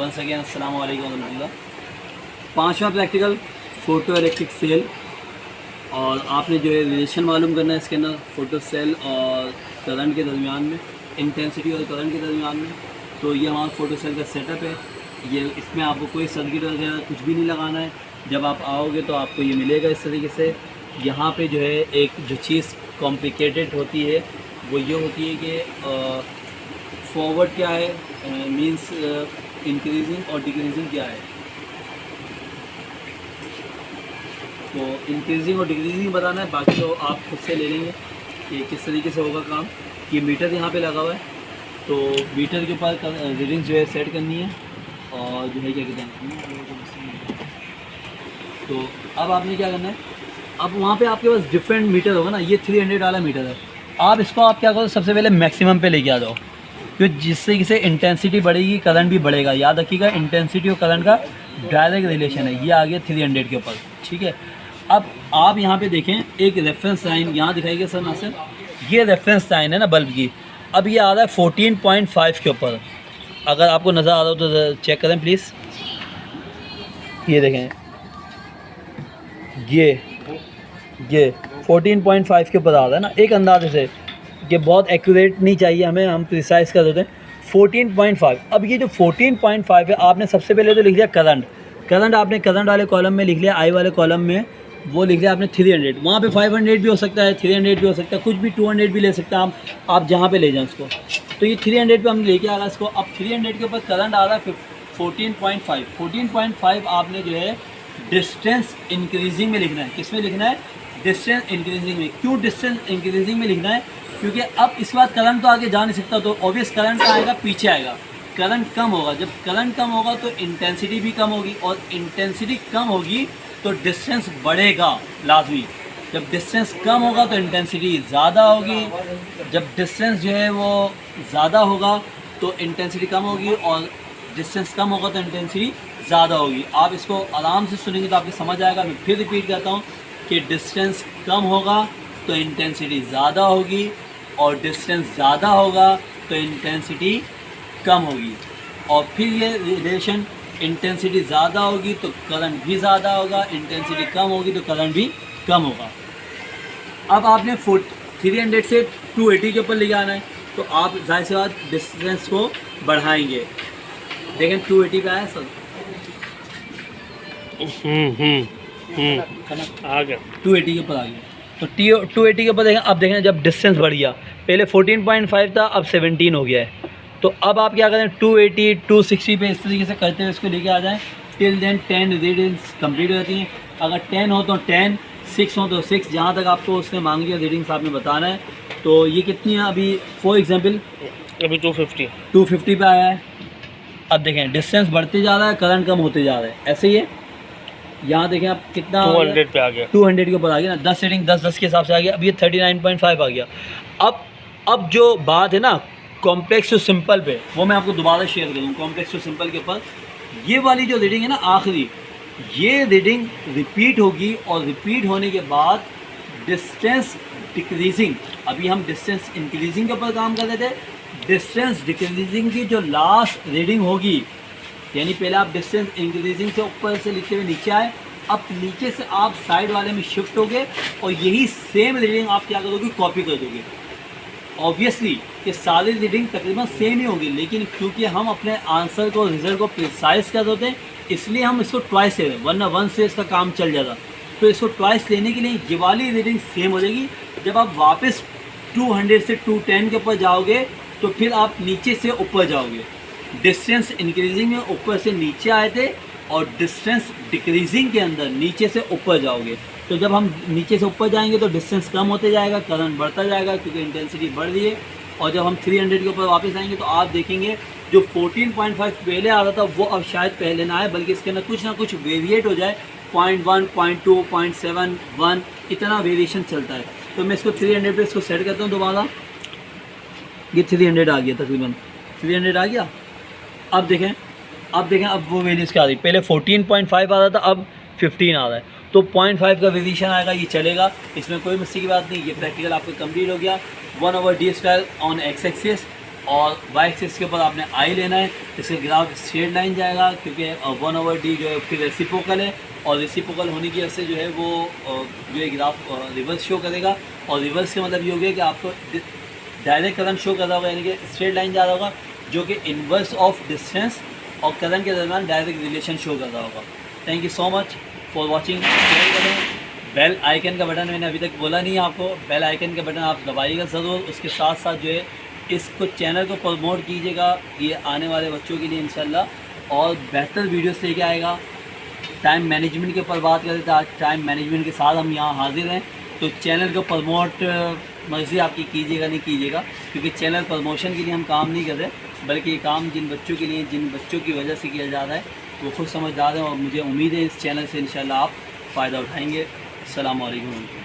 Once again अस्सलाम वालेकुम रहमतुल्लाह। पाँचवा प्रैक्टिकल फ़ोटो इलेक्ट्रिक सेल, और आपने जो है रिलेशन मालूम करना है इसके अंदर फ़ोटो सेल और करंट के दरमियान में, इंटेंसिटी और करंट के दरमियान में। तो ये हमारा फ़ोटो सेल का सेटअप है। ये इसमें आपको कोई सर्किट वगैरह कुछ भी नहीं लगाना है। जब आप आओगे तो आपको ये मिलेगा इस तरीके से। यहाँ पे जो है एक जो चीज़ कॉम्प्लिकेटेड होती है वो ये होती है कि फॉरवर्ड क्या है, मींस इंक्रीजिंग और डिक्रीजिंग क्या है। तो इंक्रीजिंग और डिक्रीजिंग बताना है, बाकी तो आप खुद से ले लेंगे कि किस तरीके से होगा काम। ये मीटर यहाँ पे लगा हुआ है, तो मीटर के ऊपर रीडिंग जो है सेट करनी है और जो है क्या कहते हैं। तो अब आपने क्या करना है, अब वहाँ पे आपके पास डिफरेंट मीटर होगा ना। ये 300 वाला मीटर है। आप इसको आप क्या करो, सबसे पहले मैक्सिमम पे लेके आ जाओ, क्योंकि जिससे किसे इंटेंसिटी बढ़ेगी करंट भी बढ़ेगा। याद रखिएगा इंटेंसिटी और करंट का डायरेक्ट रिलेशन है। ये आ गया 300 के ऊपर, ठीक है। अब आप यहाँ पे देखें एक रेफरेंस लाइन यहाँ दिखाई सर नासिर, ये रेफरेंस लाइन है ना बल्ब की। अब ये आ रहा है 14.5 के ऊपर। अगर आपको नज़र आ रहा हो तो चेक करें प्लीज़। ये देखें, ये 14.5 के ऊपर आ रहा है ना। एक अंदाजे से ये बहुत एक्यूरेट नहीं चाहिए हमें, हम प्रिसाइज कर देते हैं 14.5। अब ये जो 14.5 है, आपने सबसे पहले तो लिख लिया करंट आपने करंट वाले कॉलम में लिख लिया, आई वाले कॉलम में वो लिख लिया आपने 300। वहाँ पे 500 भी हो सकता है, 300 भी हो सकता है, कुछ भी 200 भी ले सकते हैं आप जहाँ पे ले जाएं उसको। तो ये 300 पे हम लेके आ रहा है इसको। अब 300 के ऊपर करंट आ रहा है 14.5। 14.5 आपने जो है डिस्टेंस इंक्रीजिंग में लिखना है। किस में लिखना है? डिस्टेंस इंक्रीजिंग में। क्यों डिस्टेंस इंक्रीजिंग में लिखना है? क्योंकि अब इसके बाद करंट तो आगे जा नहीं सकता, तो ऑब्वियस करंट आएगा पीछे आएगा, करंट कम होगा। जब करंट कम होगा तो इंटेंसिटी भी कम होगी, और इंटेंसिटी कम होगी तो डिस्टेंस बढ़ेगा लाजमी। जब डिस्टेंस कम होगा तो इंटेंसिटी ज़्यादा होगी, जब डिस्टेंस जो है वो ज़्यादा होगा तो इंटेंसिटी कम होगी, और डिस्टेंस कम होगा तो इंटेंसिटी ज़्यादा होगी। आप इसको आराम से सुनेंगे तो आपको समझ आएगा। मैं फिर रिपीट करता हूँ कि डिस्टेंस कम होगा तो इंटेंसिटी ज़्यादा होगी, और डिस्टेंस ज़्यादा होगा तो इंटेंसिटी कम होगी। और फिर ये रिलेशन, इंटेंसिटी ज़्यादा होगी तो करंट भी ज़्यादा होगा, इंटेंसिटी कम होगी तो करंट भी कम होगा। अब आपने 300 से 280 के ऊपर ले आना है, तो आप जाहिर सी बात डिस्टेंस को बढ़ाएंगे। देखें 280 पे आया सर, आ गया 280 के ऊपर आ गया। तो 280 के ऊपर देखें। अब देखें जब डिस्टेंस बढ़ गया, पहले 14.5 था, अब 17 हो गया है। तो अब आप क्या करें, 280 260 पे इस तरीके से करते हुए इसको लेके आ जाएं। टिल देन 10 रीडिंग्स कंप्लीट हो जाती हैं। अगर 10 हो तो 10, 6 हो तो 6, जहाँ तक आपको उसने मांगी है रीडिंग्स आपने बताना है। तो ये कितनी है अभी? फॉर एग्जांपल अभी 250 पे आया है। अब देखें डिस्टेंस बढ़ते जा रहा है, करंट कम होते जा रहा है, ऐसे ही है। यहाँ देखें आप कितना 200 पे आ गया, 200 के ऊपर आ गया ना। 10 रीडिंग 10 के हिसाब से आ गया। अब ये 39.5 आ गया। अब जो बात है ना कॉम्प्लेक्स टू सिंपल पे, वो मैं आपको दोबारा शेयर करूँ। कॉम्प्लेक्स टू सिंपल के ऊपर ये वाली जो रीडिंग है ना आखिरी, ये रीडिंग रिपीट होगी, और रिपीट होने के बाद डिस्टेंस डिक्रीजिंग, अभी हम डिस्टेंस इंक्रीजिंग के ऊपर काम कर रहे थे। डिस्टेंस डिक्रीजिंग की जो लास्ट रीडिंग होगी, यानी पहले आप डिस्टेंस इंक्रीजिंग से ऊपर से लिखते हुए नीचे आए, अब नीचे से आप साइड वाले में शिफ्ट हो गए, और यही सेम रीडिंग आप क्या करोगे, कॉपी कर दोगे। ऑब्वियसली ये सारी रीडिंग तकरीबन सेम ही होगी, लेकिन क्योंकि हम अपने आंसर को, रिजल्ट को प्रिसाइज कर देते हैं, इसलिए हम इसको ट्वाइस ले रहे हैं, वरना 1 से इसका काम चल जाता। तो इसको ट्वाइस लेने के लिए ये वाली रीडिंग सेम हो जाएगी। जब आप वापस 200 से 210 के ऊपर जाओगे तो फिर आप नीचे से ऊपर जाओगे। डिस्टेंस इंक्रीजिंग में ऊपर से नीचे आए थे, और डिस्टेंस डिक्रीजिंग के अंदर नीचे से ऊपर जाओगे। तो जब हम नीचे से ऊपर जाएंगे तो डिस्टेंस कम होते जाएगा, करंट बढ़ता जाएगा क्योंकि इंटेंसिटी बढ़ रही है। और जब हम 300 के ऊपर वापस आएंगे तो आप देखेंगे जो 14.5 पहले आ रहा था वो अब शायद पहले ना आए, बल्कि इसके अंदर कुछ ना कुछ वेरिएट हो जाए। 0.1, 0.2, 0.7, 1 इतना वेरिएशन चलता है। तो मैं इसको 300 पे इसको सेट करता हूँ दोबारा। ये 300 आ गया, तकरीबन 300 आ गया। अब देखें अब वो वैल्यूज़ क्या आ रही। पहले 14.5 आ रहा था, अब 15 आ रहा है। तो 0.5 का वेरिएशन आएगा, ये चलेगा, इसमें कोई मिस्टेक की बात नहीं। ये प्रैक्टिकल आपका कंप्लीट हो गया। 1/d² on x axis. और वाई एक्सिस के ऊपर आपने आई लेना है। इसके ग्राफ स्ट्रेट लाइन जाएगा क्योंकि 1/d जो है फिर रेसिप्रोकल है, और रेसिप्रोकल होने की वजह से जो है वो जो है ग्राफ रिवर्स शो करेगा। और रिवर्स का मतलब ये हो गया कि आपको डायरेक्ट करंट शो कर रहा होगा, यानी कि स्ट्रेट लाइन जा रहा होगा, जो कि इन्वर्स ऑफ डिस्टेंस और करंट के दरमियान डायरेक्ट रिलेशन शो कर रहा होगा। Thank you so much for watching. Bell icon का बटन मैंने अभी तक बोला नहीं आपको, बेल आइकन का बटन आप दबाइएगा ज़रूर। उसके साथ साथ जो है इसको चैनल को प्रमोट कीजिएगा, ये आने वाले बच्चों के लिए इंशाल्लाह और बेहतर वीडियोस लेके आएगा। टाइम मैनेजमेंट के ऊपर बात करें तो आज टाइम मैनेजमेंट के साथ हम यहाँ हाजिर हैं। तो चैनल को प्रमोट मर्ज़ी आपकी कीजिएगा नहीं कीजिएगा, क्योंकि चैनल प्रमोशन के लिए हम काम नहीं कर रहे, बल्कि ये काम जिन बच्चों के लिए, जिन बच्चों की वजह से किया जा रहा है वो खुद समझदार हैं, और मुझे उम्मीद है इस चैनल से इंशाल्लाह आप फ़ायदा उठाएँगे। अस्सलाम वालेकुम।